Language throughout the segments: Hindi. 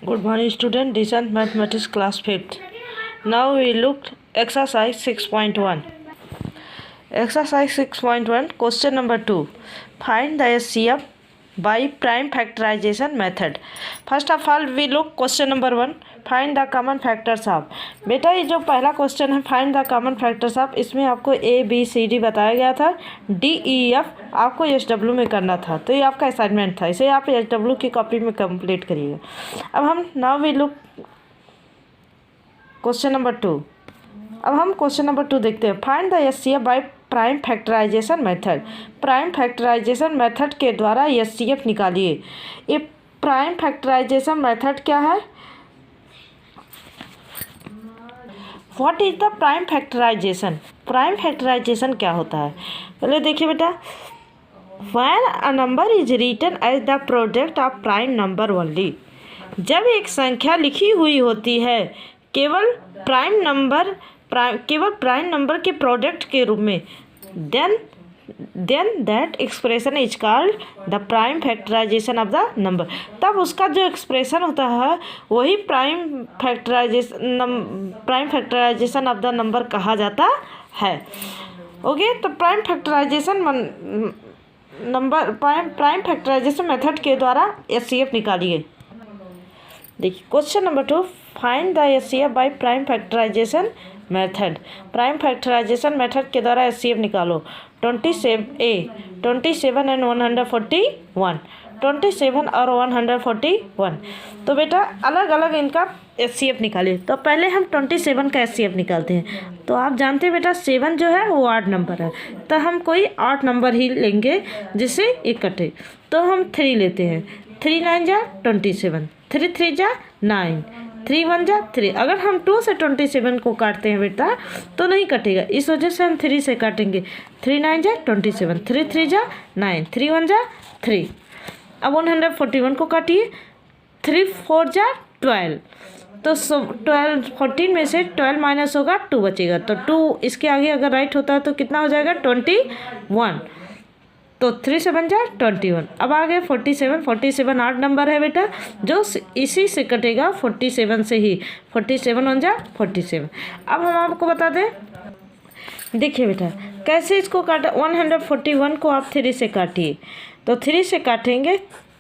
Good morning student, decent mathematics class 5th. Now we looked exercise 6.1. Exercise 6.1 question number 2. Find the SCF by prime factorization method. First of all we look question number 1. Find the common factors of. बेटा ये जो पहला क्वेश्चन है find the common factors of, इसमें आपको ABCD बताया गया था, DEF आपको SW में करना था, तो ये आपका असाइनमेंट था, इसे आप SW की कॉपी में कंप्लीट करिएगा। अब हम now we look question number 2। अब हम क्वेश्चन नंबर 2 देखते हैं। Find the SCF by prime factorisation method. Prime factorisation method के द्वारा SCF निकालिए। ये प्राइम फैक्टराइजेशन मेथड क्या है? What is the prime factorization? Prime factorization क्या होता है? पहले देखिए बेटा, when a number is written as the product of prime number only. जब एक संख्या लिखी हुई होती है केवल प्राइम नंबर के प्रोडक्ट के रूप में, then that expression is called the prime factorization of the number. तब उसका जो एक्सप्रेशन होता है वही prime factorization of the number कहा जाता है। ओके, तो प्राइम फैक्टराइजेशन मेथड के द्वारा SCF निकालिए। देखिए question number 2, find the SCF by prime factorisation method. Prime factorisation method के द्वारा SCF निकालो। 27 एंड 141, 27 और 141। तो बेटा अलग अलग इनका SCF निकालिए। तो पहले हम 27 का SCF निकालते हैं। तो आप जानते हैं बेटा 7 जो है वो 8 नंबर है, तो हम कोई 8 नंबर ही लेंगे जिससे एक कटे। तो हम 3 लेते हैं। 3 9 जा 27, 3 3 जा 9, 3 1 जा 3। अगर हम 2 से 27 को काटते हैं बेटा तो नहीं कटेगा, इस वजह से हम 3 से काटेंगे। 3 9 जा 27, 3 3 जा 9, 3 1 जा 3। अब 141 को काटिए। 3 4 जा 12, तो 14 में से 12 माइनस होगा 2 बचेगा, तो 2 इसके आगे अगर राइट होता है तो कितना हो जाएगा 21। तो 3 7 जा 21। अब आ गए 47 8 नंबर है बेटा जो इसी से कटेगा 47 से ही। 47 1 जा 47। अब हम आपको बता दें, देखिए बेटा कैसे इसको काटा। 141 को आप 3 से काटिए, तो 3 से काटेंगे।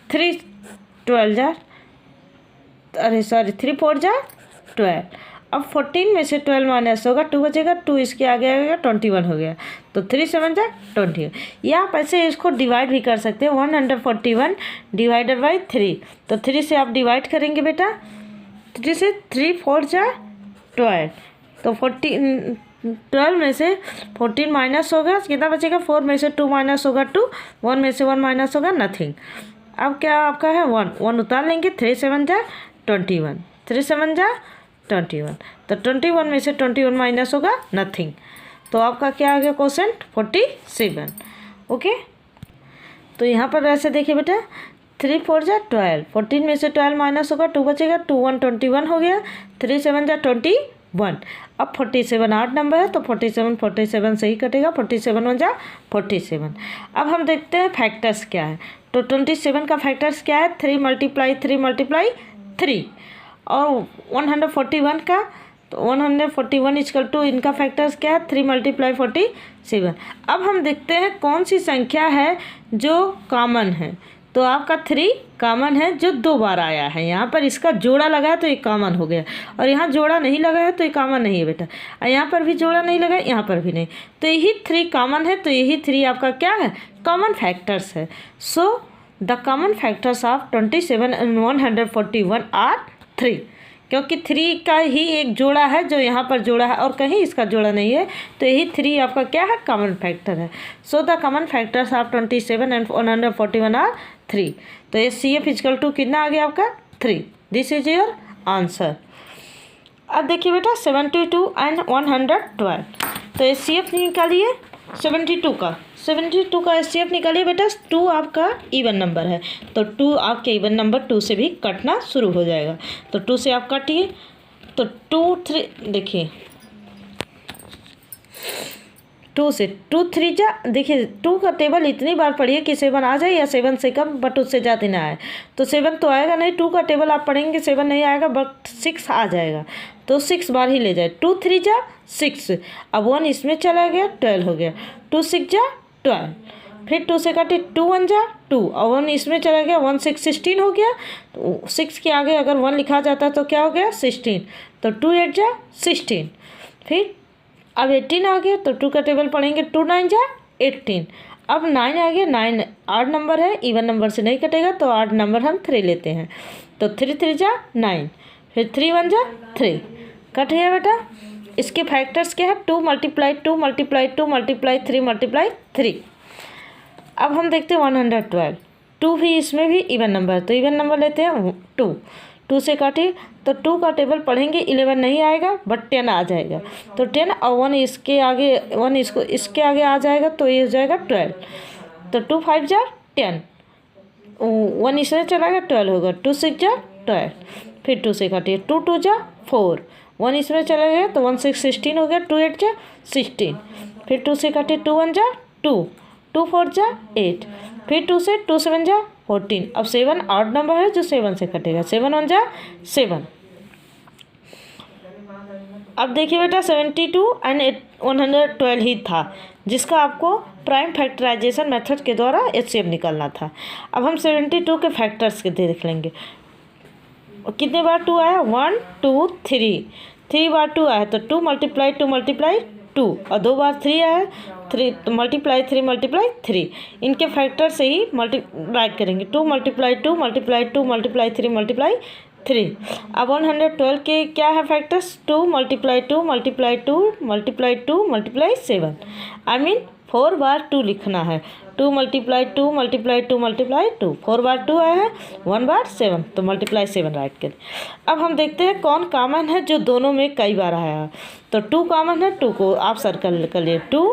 3 4 जा 12। अब 14 में से 12 माइनस होगा 2 बचेगा, 2 इसके आगे आएगा 21 हो गया, तो 3 7 जा 20। या आप ऐसे इसको डिवाइड भी कर सकते हैं। 141 डिवाइडेड बाई 3, तो 3 से आप डिवाइड करेंगे बेटा। 3 से 3 4 जा 12, तो 12 में से 14 माइनस होगा, कितना बचेगा? 4 में से 2 माइनस होगा 2, 1 में से 1 माइनस होगा नथिंग। अब क्या आपका है 1 उतार लेंगे। 3 7 जा 21, 3 7 जा 21, तो 21 में से 21 माइनस होगा नथिंग। तो आपका क्या आ गया क्वेश्चन 47। ओके, तो यहाँ पर ऐसे देखिए बेटा 3 4 जा 12, 14 में से 12 माइनस होगा 2 बचेगा, 2 1 21 हो गया। 3 7 जा 21। अब 47 8 नंबर है, तो 47 से ही कटेगा। 47 1 जा 47। अब हम देखते हैं फैक्टर्स क्या है। तो 27 का फैक्टर्स क्या है? 3 × 3। और 141 का, तो 141 इक्वल टू इनका फैक्टर्स क्या है? 3 × 47। अब हम देखते हैं कौन सी संख्या है जो कॉमन है। तो आपका 3 कॉमन है जो 2 बार आया है। यहाँ पर इसका जोड़ा लगा है तो ये कॉमन हो गया, और यहाँ जोड़ा नहीं लगा है तो ये कॉमन नहीं है बेटा। और यहाँ पर भी जोड़ा नहीं लगा है, यहाँ पर भी नहीं, तो यही 3 कॉमन है। तो यही 3 आपका क्या है? कॉमन फैक्टर्स है। So the common factors of 27 and 141 are 3, क्योंकि 3 का ही एक जोड़ा है जो यहाँ पर जोड़ा है और कहीं इसका जोड़ा नहीं है, तो यही 3 आपका क्या है? कॉमन फैक्टर है। So the common factors of 27 and 141 are 3। तो SCF इक्वल टू कितना आ गया आपका? 3। This is your answer. अब देखिए बेटा 72 एंड 112, तो SCF निकालिए 72 का। 72 का SCF निकालिए बेटा। 2 आपका इवन नंबर है, तो 2 आपके इवन नंबर 2 से भी कटना शुरू हो जाएगा, तो 2 से आप काटिए। तो 2 3 देखिए 2 से 2 3 जा, देखिए 2 का टेबल इतनी बार पढ़िए कि 7 आ जाए या 7 से कम बट उससे ज़्यादा ना आए। तो 7 तो आएगा नहीं, 2 का टेबल आप पढ़ेंगे 7 नहीं आएगा बट 6 आ जाएगा, तो 6 बार ही ले जाए। 2 3 जा 6, अब 1 इसमें चला गया 12 हो गया। 2 6 जा 12, फिर 2 से काटे 2 1 जा 2, और 1 इसमें चला गया 1 6 16 हो गया। तो 6 के आगे अगर 1 लिखा जाता तो क्या हो गया 16, तो 2 8 जा 16, फिर अब 18 आ गया तो 2 का टेबल पढ़ेंगे 2 9 जा 18। अब 9 आ गया, 9 आड नंबर है, इवन नंबर से नहीं कटेगा तो आड नंबर हम 3 लेते हैं, तो 3 3 जा 9, फिर 3 1 जा 3, कट गया बेटा। इसके फैक्टर्स क्या है 2 मल्टीप्लाई 2 मल्टीप्लाई 2 मल्टीप्लाई 3 मल्टीप्लाई 3। अब हम देखते हैं 112, 2 भी इसमें भी इवन नंबर है तो इवन नंबर लेते हैं 2, 2 से काटिए तो 2 का टेबल पढ़ेंगे 11 नहीं आएगा बट 10 आ जाएगा, तो 10 और 1 इसके आगे 1 इसके आगे आ जाएगा तो ये हो जाएगा 12, तो 2 5 जा 10, 1 इसमें चला गया 12 होगा। 2 6 जा 12, फिर 2 से काटिए 2 2 जा 4, 1 इसमें चला गया तो 1 6 16 हो गया। 2 8 जा 16, फिर 2 से काटिए 2 1 जा 2, 2 4 जा 8, फिर 2 से 2 7 जा 14। अब 7 ऑड नंबर है जो 7 से कटेगा, 7 1 जा 7। अब देखिए बेटा 72 एंड 112 ही था जिसका आपको प्राइम फैक्टराइजेशन मेथड के द्वारा एचसीएफ निकालना था। अब हम 72 के फैक्टर्स के देख लेंगे, कितने बार 2 आया 1 2 3 बार 2 आया तो 2 मल्टीप्लाई 2 मल्टीप्लाई 2, और 2 बार 3 आया 3 तो मल्टीप्लाई 3 मल्टीप्लाई 3, इनके फैक्टर से ही मल्टीप्लाई करेंगे 2 मल्टीप्लाई 2 मल्टीप्लाई 2 मल्टीप्लाई 3 मल्टीप्लाई 3। अब 112 के क्या है factors 2 multiply 2 multiply 2 multiply 2 multiply 7, I mean 4 बार 2 लिखना है, 2 मल्टीप्लाई 2 मल्टीप्लाई 2 मल्टीप्लाई 2, 4 बार 2 आया है 1 बार 7 तो मल्टीप्लाई 7 राइट करें। अब हम देखते हैं कौन कॉमन है जो दोनों में कई बार आया है, तो 2 कॉमन है, 2 को आप सर्कल कर लिए 2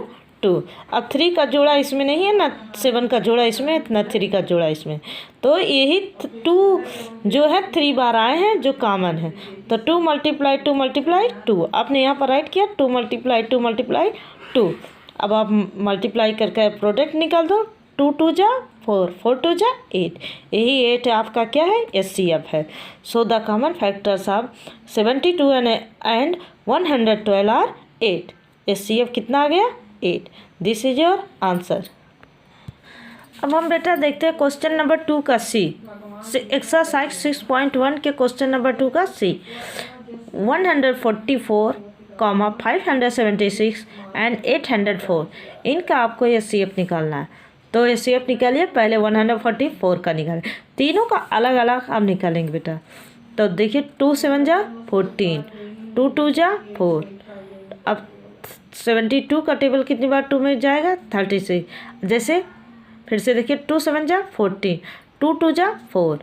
2। अब 3 का जोड़ा इसमें नहीं है ना, 7 का जोड़ा इसमें ना 3 का जोड़ा इसमें, तो यही 2 जो है 3 बार आए हैं जो कॉमन है, तो 2 मल्टीप्लाई 2 मल्टीप्लाई 2 आपने यहाँ पर राइट किया 2 मल्टीप्लाई 2 मल्टीप्लाई 2। अब आप मल्टीप्लाई करके प्रोडक्ट निकाल दो, 2 2 जा 4 4 2 जा 8, यही 8 आपका क्या है एचसीएफ है। So the common factors of 72 and 112 are 8, HCF कितना आ गया 8। This is your answer. अब हम बेटा देखते हैं क्वेश्चन नंबर 2 का सी, एक्सरसाइज 6.1 के क्वेश्चन नंबर 2 का सी। 144, 576 एंड 804 इनका आपको एचसीएफ निकालना है, तो एचसीएफ निकालिए। पहले 144 का निकालें, तीनों का अलग अलग आप निकालेंगे बेटा। तो देखिए 2 7 जा 14, 2 2 जा 4। अब 72 का टेबल कितनी बार 2 में जाएगा 36, जैसे फिर से देखिए 2 7 जा 14, 2 2 जा 4,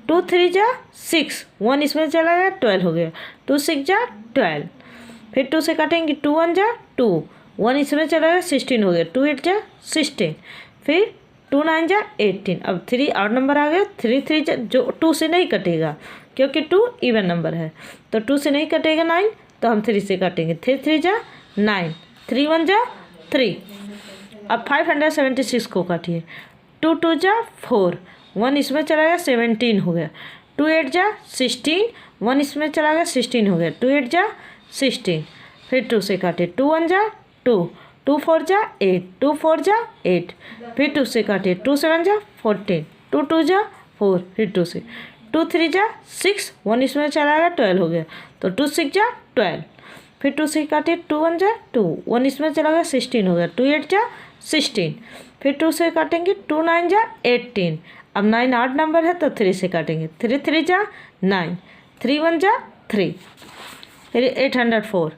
2 3 जा 6, 1 इसमें चला गया 12 हो गया। 2 6 जा 12, फिर 2 से काटेंगे 2 1 जा 2, 1 इसमें चला गया 16 हो गया। 2 8 जा 16, फिर 2 9 जा 18। अब 3 आड नंबर आ गया, 3 3 जा जो 2 से नहीं कटेगा क्योंकि 2 इवन नंबर है, तो 2 से नहीं कटेगा 9, तो हम 3 से काटेंगे। 3 3 जा 9, 3 1 जा 3। अब 576 को काटिए, 2 2 जा 4, 1 इसमें चला गया 17 हो गया। 2 8 जा 16, 1 इसमें चला गया 16 हो गया। 2 8 जा 16, फिर 2 से काटे 2 1 जा 2, 2 4 जा 8, 2 4 जा 8, फिर 2 से काटे 2 7 जा 14, 2 2 जा 4, फिर 2 से 2 3 जा 6, 1 इसमें चला गया 12 हो गया, तो 2 6 जा 12, फिर 2 से काटे 2 1 जा 2, 1 इसमें चला गया 16 हो गया। 2 8 जा 16, फिर 2 से काटेंगे 2 9 जा 18। अब 9 आड नंबर है तो 3 से काटेंगे। 3 3 जा 9, 3 1 जा 3, फिर 804,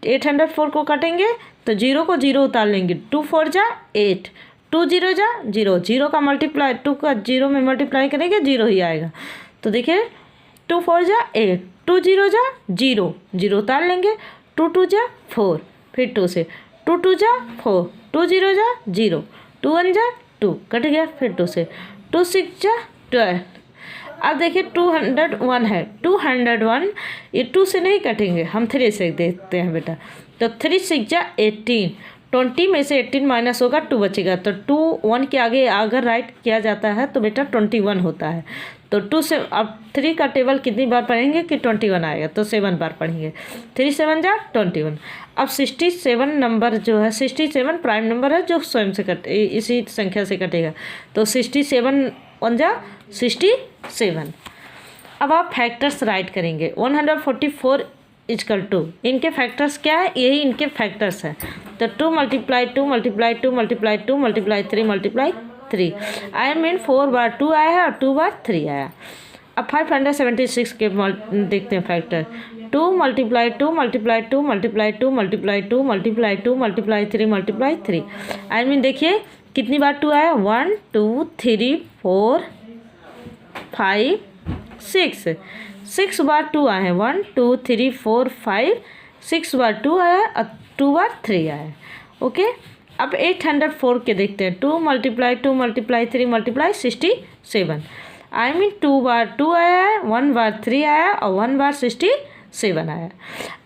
804 को काटेंगे तो 0 को 0 उतार लेंगे। 2 4 जा 8, 2 0 जा 0, 0 का मल्टीप्लाई 2 का 0 में मल्टीप्लाई करेंगे 0 ही आएगा। तो देखिए 2 4 जा 8, 2 0 जा 0, 0 उतार लेंगे। 2 2 जा 4, फिर 2 से 2 2 जा 4, 2 0 जा 0, 2 1 जा 2, कट गया। फिर 2 से 2 6 जा 12। अब देखिए 201 है, 201 ये 2 से नहीं कटेंगे, हम 3 से देखते हैं बेटा। तो 3 6 जा 18, 20 में से 18 माइनस होगा 2 बचेगा, तो 2 1 के आगे अगर राइट किया जाता है तो बेटा 21 होता है। तो 2 से अब 3 का टेबल कितनी बार पढ़ेंगे कि 21 आएगा, तो 7 बार पढ़ेंगे। 3 7 जा 21। अब 67 नंबर जो है, 67 प्राइम नंबर है जो स्वयं से इसी संख्या से कटेगा, तो 67 1 जा 67। अब आप फैक्टर्स राइट करेंगे। 144 इजकल टू, इनके फैक्टर्स क्या है, यही इनके फैक्टर्स हैं। तो 2 multiply 2 multiply 2 multiply 2 multiply 3 multiply 3, I mean 4 बार 2 आया है और 2 बार 3 आया। अब 576 के देखते हैं factor. 2 multiply 2 multiply 2 multiply 2 multiply 2 multiply 2 multiply 3 multiply 3, I mean देखिए कितनी बार 2 आया, 1 2 3 4 5 6, 6 बार 2 आए हैं, 1 2 3 4 5 6 बार 2 आया और 2 बार 3 आया। ओके, अब 804 के देखते हैं। 2 multiply 2 multiply 3 multiply 67, I mean 2 बार 2 आया है, 1 बार 3 आया और 1 बार 67 आया।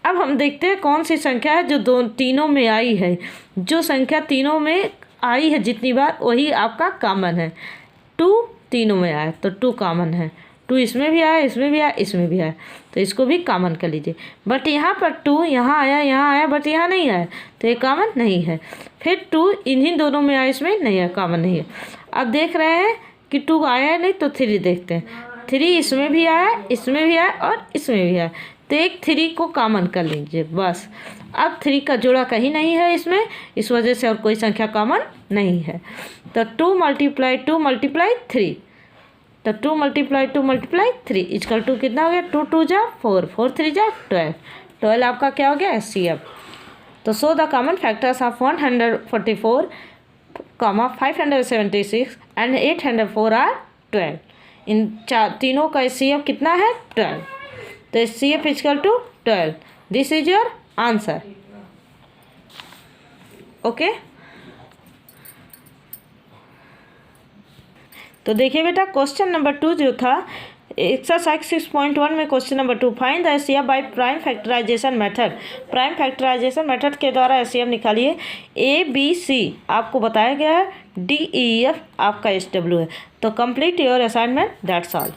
अब हम देखते हैं कौन सी संख्या है जो तीनों में आई है। जो संख्या तीनों में आई है जितनी बार, वही आपका कॉमन है। 2 तीनों में आया तो 2 कॉमन है, 2 इसमें भी आया, इसमें भी आया, इसमें भी आया, तो इसको भी कॉमन कर लीजिए। बट यहाँ पर 2 यहाँ आया बट यहाँ नहीं आया, तो ये कॉमन नहीं है। फिर 2 इन्हीं दोनों में आया, इसमें नहीं है, कॉमन नहीं है। अब देख रहे हैं कि 2 आया है नहीं, तो 3 देखते हैं। 3 इसमें भी आया, इसमें भी आया और इसमें भी आया, तो एक 3 को कॉमन कर लीजिए बस। अब 3 का जोड़ा कहीं नहीं है इसमें, इस वजह से और कोई संख्या कॉमन नहीं है। तो 2 मल्टीप्लाई 2 मल्टीप्लाई 3, तो 2 मल्टीप्लाई 2 मल्टीप्लाई 3 इजकल टू कितना हो गया, 2 2 जा 4 4 3 जा 12, 12 आपका क्या हो गया, HCF। तो so the common factors of 144, 576 and 804 are 12। इन तीनों का HCF कितना है, 12। तो HCF is equal to 12, this is your answer. Okay, तो देखिए बेटा क्वेश्चन नंबर 2 जो था एक्सरसाइज 6.1 में, question number 2, find the HCF by prime factorisation method. Prime factorisation method के द्वारा HCF निकालिए। ABC आपको बताया गया है, DEF आपका SW है। तो complete your assignment, that's all.